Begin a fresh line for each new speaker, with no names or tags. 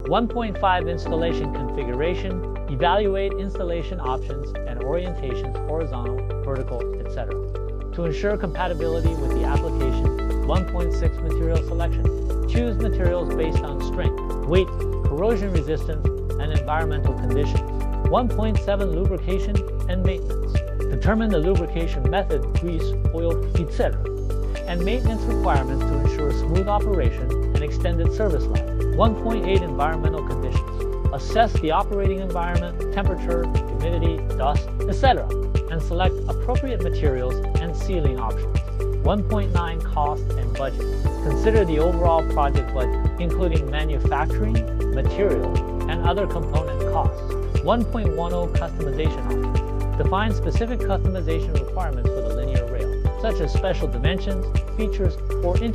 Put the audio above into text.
1.5 Installation configuration. Evaluate installation options and orientations, horizontal, vertical, etc. to ensure compatibility with the application. 1.6 Material selection. Choose materials based on strength, weight, corrosion resistance, and environmental conditions. 1.7 Lubrication and maintenance. Determine the lubrication method, grease, oil, etc. and maintenance requirements to ensure smooth operation and extended service life. 1.8 Environmental conditions. Assess the operating environment, temperature, humidity, dust, etc. and select appropriate materials and sealing options. 1.9 Cost and budget. Consider the overall project budget, including manufacturing, material, and other component costs. 1.10 Customization options. Define specific customization requirements for the linear rail, such as special dimensions, features, or integration.